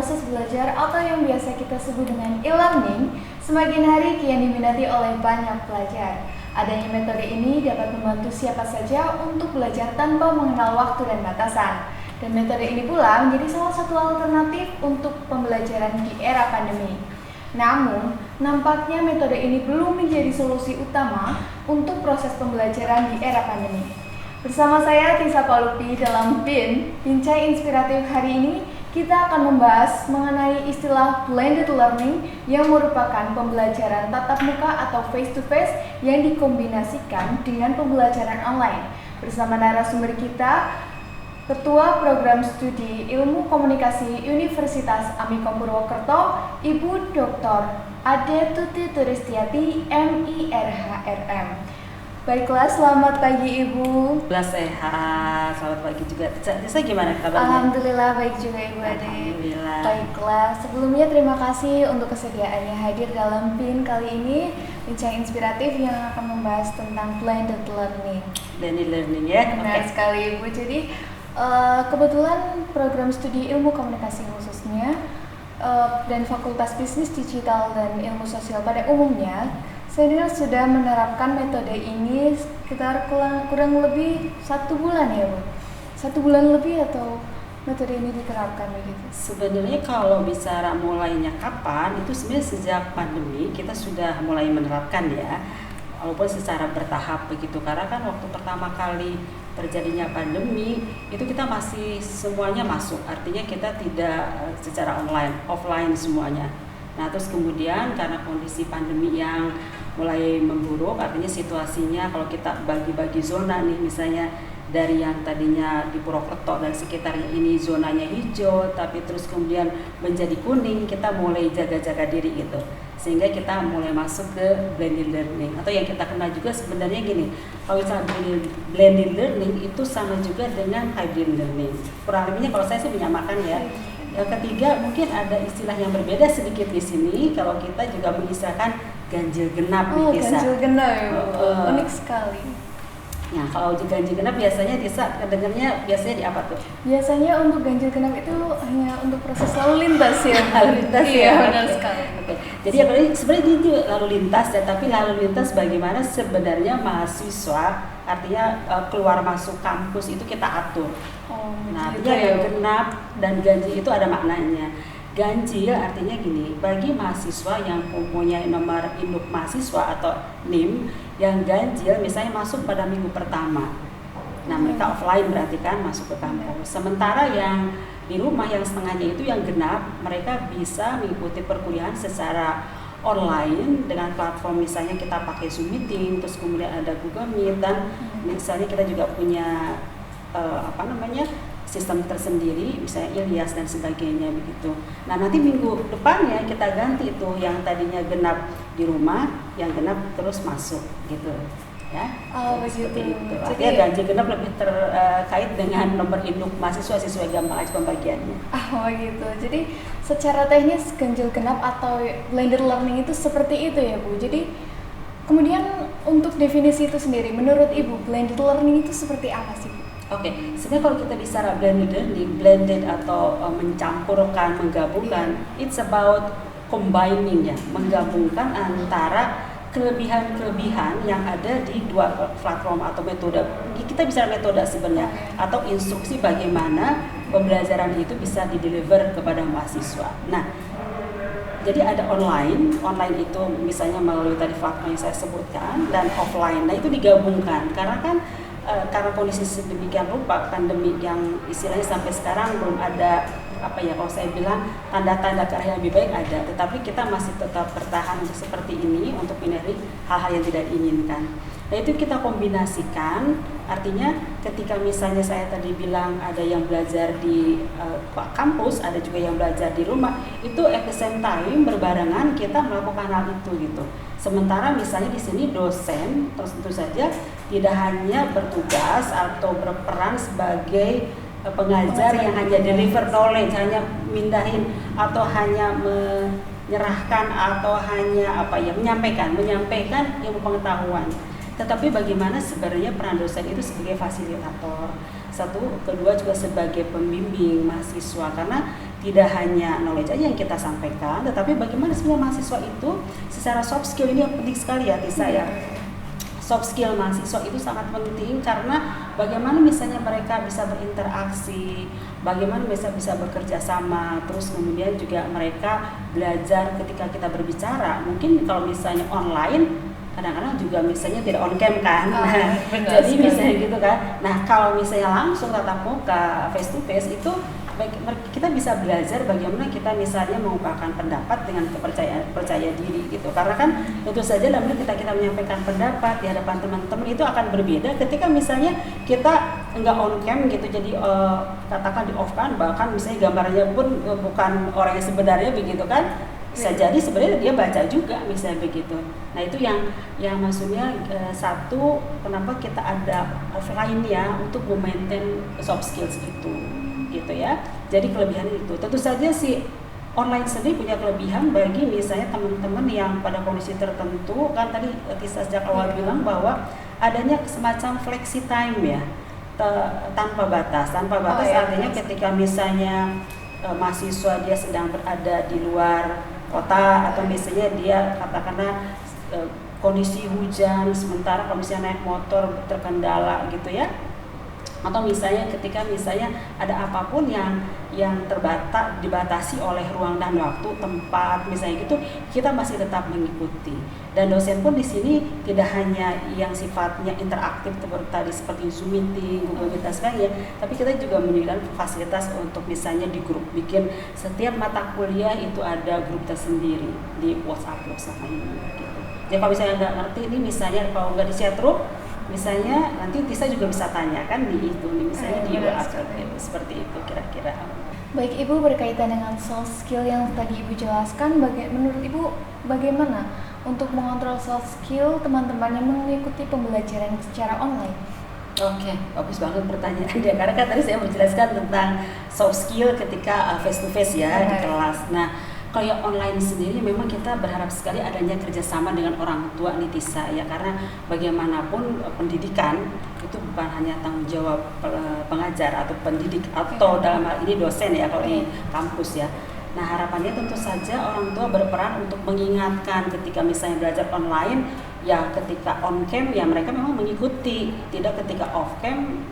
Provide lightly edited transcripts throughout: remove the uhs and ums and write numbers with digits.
proses belajar atau yang biasa kita sebut dengan e-learning semakin hari kian diminati oleh banyak pelajar. Adanya metode ini dapat membantu siapa saja untuk belajar tanpa mengenal waktu dan batasan. Dan metode ini pula menjadi salah satu alternatif untuk pembelajaran di era pandemi. Namun, nampaknya metode ini belum menjadi solusi utama untuk proses pembelajaran di era pandemi. Bersama saya Tisa Paulupi dalam Bincang Inspiratif hari ini, kita akan membahas mengenai istilah blended learning yang merupakan pembelajaran tatap muka atau face-to-face yang dikombinasikan dengan pembelajaran online. Bersama narasumber kita, Ketua Program Studi Ilmu Komunikasi Universitas Amikom Purwokerto, Ibu Dr. Ade Tuti Turistiati, MIRHRM. Baiklah, selamat pagi Ibu. Sehat, selamat pagi juga. Saya gimana kabarnya? Alhamdulillah baik juga Ibu Ade. Alhamdulillah. Baiklah, sebelumnya terima kasih untuk kesediaannya hadir dalam BIN kali ini, Bincang Inspiratif yang akan membahas tentang blended learning. Blended learning ya. Benar sekali Ibu. Jadi kebetulan program studi ilmu komunikasi khususnya dan Fakultas Bisnis Digital dan Ilmu Sosial pada umumnya, saya sudah menerapkan metode ini sekitar kurang lebih 1 bulan ya Bu? 1 bulan lebih atau metode ini diterapkan begitu? Sebenarnya kalau bicara mulainya kapan, itu sebenarnya sejak pandemi kita sudah mulai menerapkan ya, walaupun secara bertahap begitu. Karena kan waktu pertama kali terjadinya pandemi itu kita masih semuanya masuk, artinya kita tidak secara online, offline semuanya. Nah terus kemudian karena kondisi pandemi yang mulai memburuk, artinya situasinya kalau kita bagi-bagi zona nih, misalnya dari yang tadinya di Purwokerto dan sekitarnya ini zonanya hijau, tapi terus kemudian menjadi kuning, kita mulai jaga-jaga diri gitu, sehingga kita mulai masuk ke blended learning, atau yang kita kenal juga sebenarnya gini, kalau misalnya blended learning itu sama juga dengan hybrid learning, kurang lebihnya kalau saya sih menyamakan ya. Yang ketiga mungkin ada istilah yang berbeda sedikit di sini, kalau kita juga mengistilahkan ganjil genap. Ganjil genap unik sekali. Nah kalau ganjil genap biasanya kedengarnya biasanya di apa tuh? Biasanya untuk ganjil genap itu hanya untuk proses lalu lintas ya. Lalu lintas iya, ya. Benar sekali. Okay. Jadi sebenarnya itu lalu lintas ya, tapi lalu lintas bagaimana sebenarnya mahasiswa, artinya keluar masuk kampus itu kita atur. Nah artinya yang genap dan ganjil itu ada maknanya. Ganjil artinya gini, bagi mahasiswa yang mempunyai nomor induk mahasiswa atau NIM yang ganjil misalnya masuk pada minggu pertama, nah mereka offline berarti kan masuk ke kampus. Sementara yang di rumah yang setengahnya itu yang genap, mereka bisa mengikuti perkuliahan secara online dengan platform, misalnya kita pakai Zoom Meeting, terus kemudian ada Google Meet, dan misalnya kita juga punya sistem tersendiri, misalnya Ilyas dan sebagainya begitu. Nah nanti minggu depannya kita ganti tuh yang tadinya genap di rumah, yang genap terus masuk gitu ya. Begitu. Itu. Artinya ganjil genap lebih terkait dengan nomor induk mahasiswa, sesuai gampang aja pembagiannya. Begitu. Jadi secara teknis ganjil genap atau blended learning itu seperti itu ya Bu. Jadi kemudian untuk definisi itu sendiri, menurut Ibu blended learning itu seperti apa sih Bu? Oke, sebenarnya kalau kita bicara blended atau mencampurkan, menggabungkan, it's about combining ya, menggabungkan antara kelebihan-kelebihan yang ada di dua platform atau metode. Kita bicara metode sebenarnya, atau instruksi bagaimana pembelajaran itu bisa di-deliver kepada mahasiswa. Nah, jadi ada online itu misalnya melalui tadi platform yang saya sebutkan, dan offline. Nah itu digabungkan karena kan karena kondisi sedemikian rupa, pandemi yang istilahnya sampai sekarang belum ada kalau saya bilang tanda-tanda ke arah yang lebih baik ada, tetapi kita masih tetap bertahan untuk seperti ini untuk menghindari hal-hal yang tidak diinginkan. Nah itu kita kombinasikan, artinya ketika misalnya saya tadi bilang ada yang belajar di kampus, ada juga yang belajar di rumah, itu at the same time berbarengan kita melakukan hal itu gitu. Sementara misalnya di sini dosen terus tentu saja tidak hanya bertugas atau berperan sebagai pengajar yang hanya deliver knowledge, hanya mindahin atau hanya menyerahkan atau hanya menyampaikan ilmu pengetahuan. Tetapi bagaimana sebenarnya peran dosen itu sebagai fasilitator, satu, kedua juga sebagai pembimbing mahasiswa, karena tidak hanya knowledge aja yang kita sampaikan, tetapi bagaimana sebenarnya mahasiswa itu secara soft skill ini yang penting sekali ya Tisa ya. Soft skill mahasiswa itu sangat penting karena bagaimana misalnya mereka bisa berinteraksi, bagaimana bisa bekerja sama, terus kemudian juga mereka belajar ketika kita berbicara. Mungkin kalau misalnya online kadang-kadang juga misalnya tidak on cam kan, jadi misalnya gitu kan. Nah kalau misalnya langsung tatap muka, face to face itu kita bisa belajar bagaimana kita misalnya mengungkapkan pendapat dengan percaya diri gitu. Karena kan tentu saja dalam kita menyampaikan pendapat di hadapan teman-teman itu akan berbeda ketika misalnya kita enggak on cam gitu, jadi katakan di off kan, bahkan misalnya gambarnya pun bukan orang yang sebenarnya begitu kan. Bisa jadi sebenarnya dia baca juga misalnya begitu. Nah itu yang maksudnya satu, kenapa kita ada offline ya untuk memaintain soft skills itu gitu ya. Jadi kelebihan itu tentu saja si online sendiri punya kelebihan bagi misalnya teman-teman yang pada kondisi tertentu kan, tadi Tisa sejak awal bilang bahwa adanya semacam flexi time ya, tanpa batas artinya ketika misalnya mahasiswa dia sedang berada di luar kota atau misalnya dia katakanlah kondisi hujan sementara kalau misalnya naik motor terkendala gitu ya, atau misalnya ketika misalnya ada apapun yang dibatasi oleh ruang dan waktu, tempat misalnya gitu, kita masih tetap mengikuti. Dan dosen pun di sini tidak hanya yang sifatnya interaktif seperti Zoom meeting, Google Meet dan sebagainya, tapi kita juga menyediakan fasilitas untuk misalnya di grup, bikin setiap mata kuliah itu ada grup tersendiri di WhatsApp ini gitu. Jadi kalau misalnya nggak ngerti ini misalnya kalau nggak di chat room, misalnya nanti Tisa juga bisa tanyakan di itu, misalnya di WhatsApp seperti itu kira-kira. Baik Ibu, berkaitan dengan soft skill yang tadi Ibu jelaskan, menurut Ibu bagaimana untuk mengontrol soft skill teman-teman yang mengikuti pembelajaran secara online? Oke, bagus banget pertanyaannya, karena kan tadi saya menjelaskan tentang soft skill ketika face to face ya di kelas. Nah kalau yang online sendiri memang kita berharap sekali adanya kerjasama dengan orang tua nih Tisa ya, karena bagaimanapun pendidikan itu bukan hanya tanggung jawab pengajar atau pendidik atau dalam hal ini dosen ya kalau di kampus ya. Nah harapannya tentu saja orang tua berperan untuk mengingatkan ketika misalnya belajar online ya, ketika on cam ya mereka memang mengikuti, tidak ketika off cam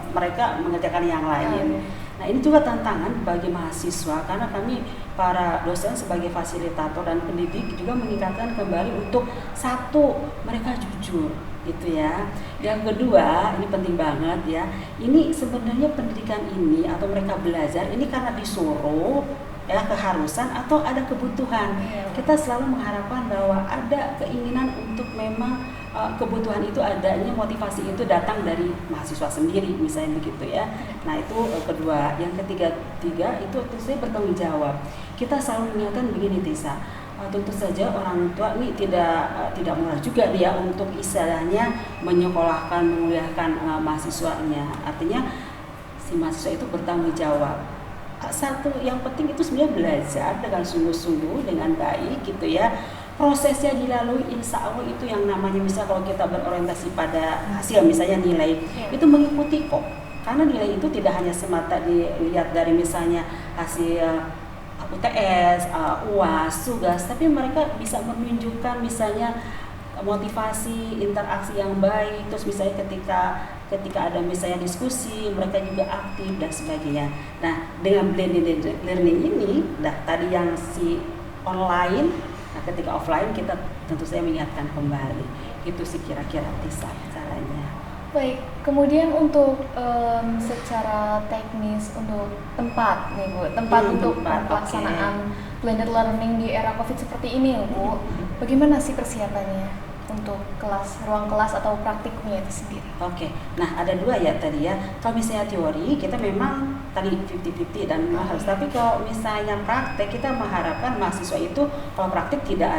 mereka mengerjakan yang lain. Nah ini juga tantangan bagi mahasiswa karena kami para dosen sebagai fasilitator dan pendidik juga mengingatkan kembali untuk satu, mereka jujur gitu ya. Yang kedua, ini penting banget ya, ini sebenarnya pendidikan ini atau mereka belajar ini karena disuruh ya, keharusan atau ada kebutuhan. Kita selalu mengharapkan bahwa ada keinginan untuk memang kebutuhan itu adanya, motivasi itu datang dari mahasiswa sendiri misalnya begitu ya. Nah itu kedua. Yang ketiga itu saya bertanggung jawab. Kita selalu mengingatkan begini Tisa, tentu saja orang tua ini tidak murah juga dia untuk istilahnya menyekolahkan, menguliahkan mahasiswanya. Artinya si mahasiswa itu bertanggung jawab. Satu yang penting itu sebenarnya belajar dengan sungguh-sungguh, dengan baik gitu ya. Prosesnya dilalui, insya Allah itu yang namanya misalnya kalau kita berorientasi pada hasil misalnya nilai itu mengikuti kok, karena nilai itu tidak hanya semata dilihat dari misalnya hasil UTS, UAS, tugas, tapi mereka bisa menunjukkan misalnya motivasi, interaksi yang baik, terus misalnya ketika ada misalnya diskusi, mereka juga aktif dan sebagainya. Nah, dengan blended learning ini, tadi yang si online, nah ketika offline kita tentu saja mengingatkan kembali. Itu sih kira-kira Tisa caranya. Baik, kemudian untuk secara teknis untuk tempat nih Bu, untuk pelaksanaan blended learning di era COVID seperti ini Bu, bagaimana sih persiapannya untuk ruang kelas atau praktikumnya itu sendiri? Oke, nah ada dua ya tadi ya. Kalau misalnya teori kita memang tadi 50-50 dan harus, tapi kalau misalnya praktek kita mengharapkan mahasiswa itu kalau praktek tidak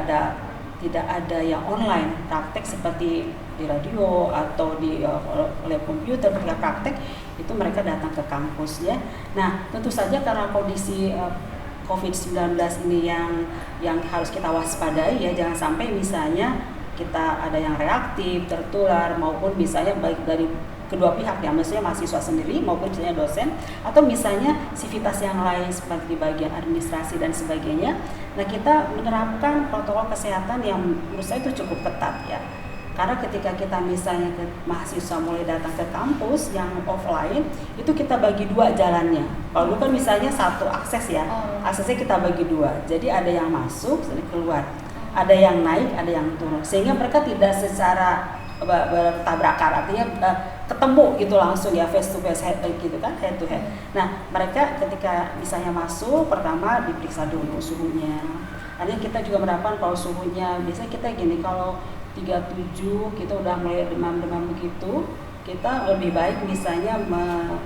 ada yang online, praktek seperti di radio atau di lab komputer. Ketika praktek itu mereka datang ke kampus ya. Nah tentu saja karena kondisi COVID-19 ini yang harus kita waspadai ya, jangan sampai misalnya kita ada yang reaktif, tertular, maupun misalnya baik dari kedua pihak ya, maksudnya mahasiswa sendiri maupun misalnya dosen, atau misalnya sivitas yang lain seperti di bagian administrasi dan sebagainya. Nah, kita menerapkan protokol kesehatan yang menurut saya itu cukup ketat ya. Karena ketika kita misalnya ke mahasiswa mulai datang ke kampus yang offline, itu kita bagi dua jalannya. Kalau dulu kan misalnya satu akses ya, aksesnya kita bagi dua. Jadi ada yang masuk, ada keluar. Ada yang naik, ada yang turun. Sehingga mereka tidak secara bertabrakan, artinya ketemu gitu langsung ya, face to face, head gitu kan, head to head. Nah, mereka ketika misalnya masuk, pertama diperiksa dulu suhunya. Artinya kita juga menerapkan kalau suhunya, biasanya kita gini, kalau 37 kita udah mulai demam-demam begitu, kita lebih baik misalnya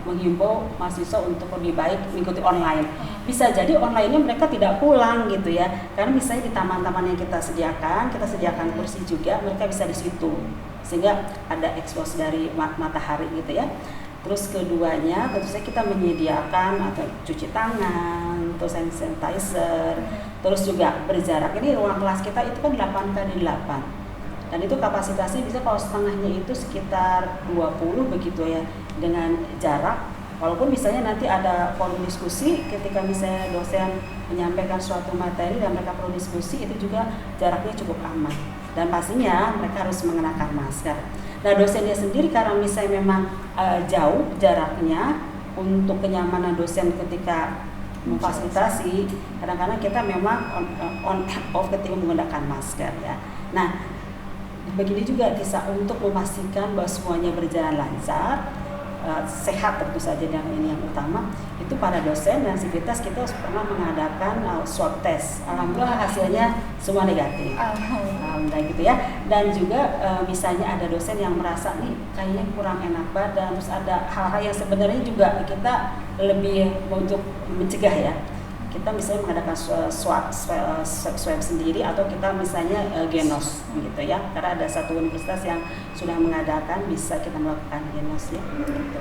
menghimbau mahasiswa untuk lebih baik mengikuti online. Bisa jadi online-nya mereka tidak pulang gitu ya, karena misalnya di taman-taman yang kita sediakan kursi juga, mereka bisa di situ, sehingga ada expose dari matahari gitu ya. Terus keduanya tentu saja kita menyediakan atau cuci tangan, terus hand sanitizer, terus juga berjarak. Ini ruang kelas kita itu kan 8x8. Dan itu kapasitasnya bisa kalau setengahnya itu sekitar 20 begitu ya, dengan jarak. Walaupun misalnya nanti ada forum diskusi ketika misalnya dosen menyampaikan suatu materi dan mereka perlu diskusi, itu juga jaraknya cukup aman. Dan pastinya mereka harus mengenakan masker. Nah, dosennya sendiri karena misalnya memang jauh jaraknya, untuk kenyamanan dosen ketika memfasilitasi, kadang-kadang kita memang on off ketika menggunakan masker ya. Nah, begini juga bisa untuk memastikan bahwa semuanya berjalan lancar, sehat tentu saja, dan ini yang utama itu para dosen dan sivitas kita pernah mengadakan swab test. Alhamdulillah hasilnya semua negatif. Alhamdulillah gitu ya. Dan juga misalnya ada dosen yang merasa nih kayaknya kurang enak badan, terus ada hal-hal yang sebenarnya juga kita lebih untuk mencegah ya. Kita misalnya mengadakan swab sendiri, atau kita misalnya genos gitu ya, karena ada satu universitas yang sudah mengadakan, bisa kita melakukan genos ya gitu.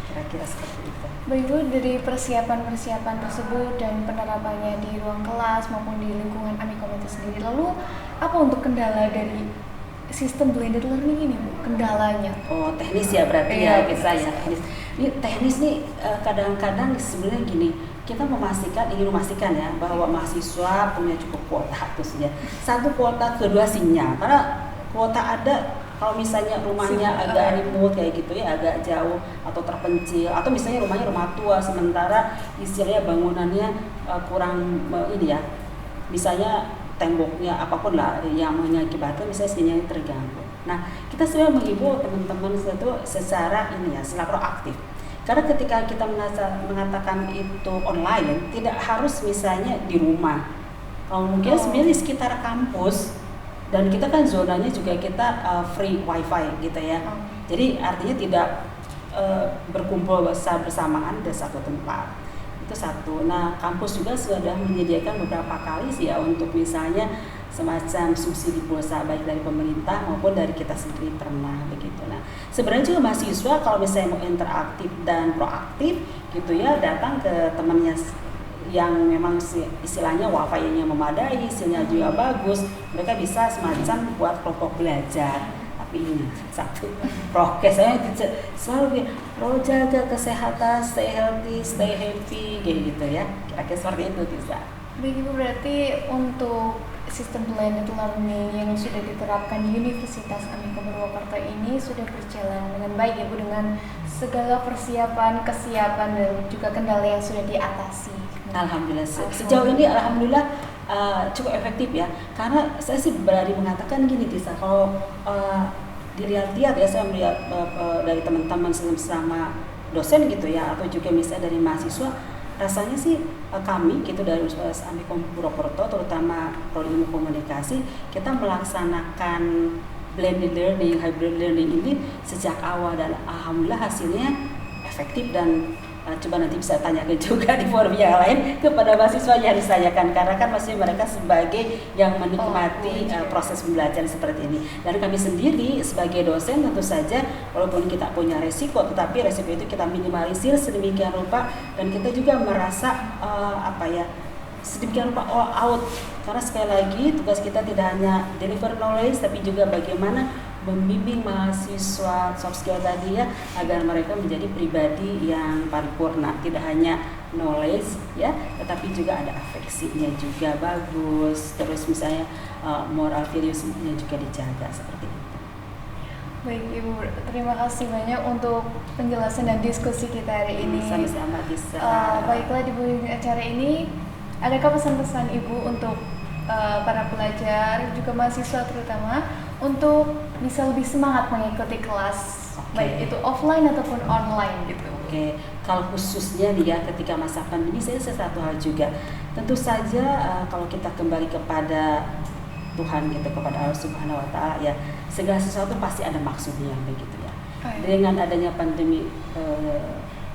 Kira-kira seperti itu. Baik Bu, dari persiapan tersebut dan penerapannya di ruang kelas maupun di lingkungan Amikom itu sendiri, lalu apa untuk kendala dari sistem blended learning ini Bu? Kendalanya? Oh, teknis ya berarti ya kita ya. Ini teknis nih kadang-kadang sebenarnya gini, kita ingin memastikan ya bahwa mahasiswa punya cukup kuota terusnya. Satu kuota, kedua sinyal. Karena kuota ada kalau misalnya rumahnya agak remote kayak gitu ya, agak jauh atau terpencil, atau misalnya rumahnya rumah tua sementara istilahnya bangunannya kurang ini ya. Misalnya temboknya apapun lah yang mengakibatkan misalnya sinyalnya terganggu. Nah, kita sebenarnya menghibur teman-teman itu secara ini ya, secara proaktif. Karena ketika kita mengatakan itu online, tidak harus misalnya di rumah. Kalau mungkin sebenarnya di sekitar kampus, dan kita kan zonanya juga kita free wifi gitu ya. Jadi artinya tidak berkumpul bersamaan di satu tempat. Itu satu. Nah, kampus juga sudah menyediakan beberapa kali sih ya untuk misalnya semacam subsidi pulsa baik dari pemerintah maupun dari kita sendiri pernah begitu. Nah, sebenarnya juga mahasiswa kalau misalnya mau interaktif dan proaktif gitu ya, datang ke temannya yang memang istilahnya wifi-nya memadai, sinyal juga bagus, mereka bisa semacam buat kelompok belajar. Tapi ini satu prokes saya selalu jaga kesehatan, stay healthy, stay happy kayak gitu ya. Kira-kira seperti itu bisa. Begitu berarti untuk sistem blended learning yang sudah diterapkan di Universitas Amikom Purwokerto ini sudah berjalan dengan baik ya Bu, dengan segala persiapan, kesiapan dan juga kendala yang sudah diatasi. Alhamdulillah. Sejauh ini alhamdulillah cukup efektif ya. Karena saya sih berani mengatakan gini Tisa, kalau dilihat-lihat ya, saya melihat dari teman-teman sama dosen gitu ya, atau juga misalnya dari mahasiswa, rasanya sih kami gitu dari Universitas Amikom Purwokerto, terutama prodi ilmu komunikasi, kita melaksanakan blended learning, hybrid learning ini sejak awal, dan alhamdulillah hasilnya efektif. Dan coba nanti bisa tanyakan juga di forum yang lain kepada mahasiswa yang ditanyakan, karena kan masih mereka sebagai yang menikmati proses pembelajaran seperti ini. Dan kami sendiri sebagai dosen tentu saja walaupun kita punya resiko, tetapi resiko itu kita minimalisir sedemikian rupa, dan kita juga merasa sedemikian rupa all out. Karena sekali lagi tugas kita tidak hanya deliver knowledge, tapi juga bagaimana membimbing mahasiswa soft skill tadi ya, agar mereka menjadi pribadi yang paripurna, tidak hanya knowledge ya, tetapi juga ada afeksinya juga bagus, terus misalnya moral values-nya juga dijaga seperti itu. Baik Ibu, terima kasih banyak untuk penjelasan dan diskusi kita hari ini. Sama-sama bisa. Baiklah, di acara ini adakah pesan-pesan Ibu untuk para pelajar juga mahasiswa terutama untuk bisa lebih semangat mengikuti kelas, baik itu offline ataupun online gitu? Oke, kalau khususnya dia ketika masa pandemi, saya satu hal juga, tentu saja kalau kita kembali kepada Tuhan gitu, kepada Allah Subhanahu Wa Taala ya, segala sesuatu pasti ada maksudnya begitu ya. Dengan adanya pandemi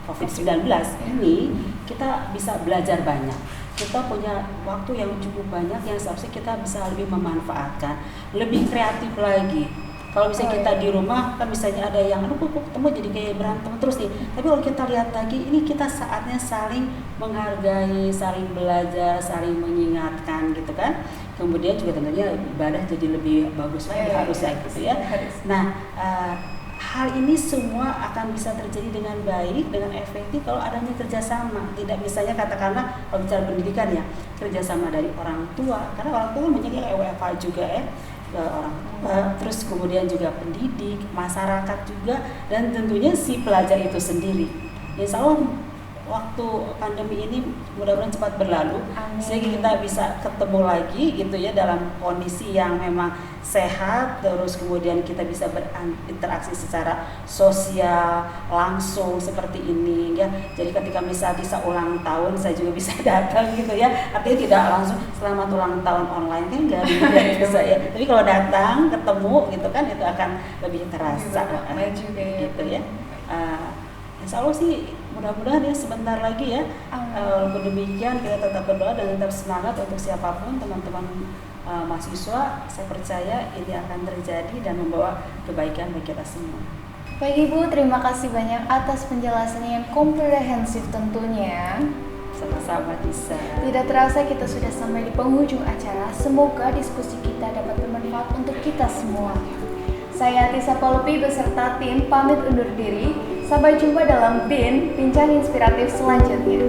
COVID-19 ini, kita bisa belajar banyak. Kita punya waktu yang cukup banyak yang seharusnya kita bisa lebih memanfaatkan, lebih kreatif lagi. Kalau misalnya kita di rumah kan misalnya ada yang kok ketemu jadi kayak berantem terus nih. Tapi kalau kita lihat lagi, ini kita saatnya saling menghargai, saling belajar, saling mengingatkan gitu kan. Kemudian juga tentunya ibadah jadi lebih bagus lagi harusnya gitu ya. Nah, hal ini semua akan bisa terjadi dengan baik, dengan efektif kalau adanya kerjasama. Tidak misalnya katakanlah kalau bicara pendidikan ya, kerjasama dari orang tua, karena orang tua banyak yang WFH juga ya, orang tua, terus kemudian juga pendidik, masyarakat juga, dan tentunya si pelajar itu sendiri. Insya Allah waktu pandemi ini mudah-mudahan cepat berlalu, sehingga kita bisa ketemu lagi gitu ya dalam kondisi yang memang sehat, terus kemudian kita bisa berinteraksi secara sosial langsung seperti ini ya. Jadi ketika misal bisa ulang tahun saya juga bisa datang gitu ya, artinya tidak langsung selamat ulang tahun online kan enggak bisa ya, tapi kalau datang ketemu gitu kan itu akan lebih terasa gitu ya. Insya Allah sih mudah-mudahan ya sebentar lagi ya. Walaupun demikian kita tetap berdoa dan tetap semangat untuk siapapun teman-teman mahasiswa. Saya percaya ini akan terjadi dan membawa kebaikan bagi kita semua. Baik Ibu, terima kasih banyak atas penjelasannya yang komprehensif tentunya. Sama-sama bisa. Tidak terasa kita sudah sampai di penghujung acara. Semoga diskusi kita dapat bermanfaat untuk kita semua. Saya Tisa Palupi beserta tim pamit undur diri. Sampai jumpa dalam BIN Bincang Inspiratif selanjutnya.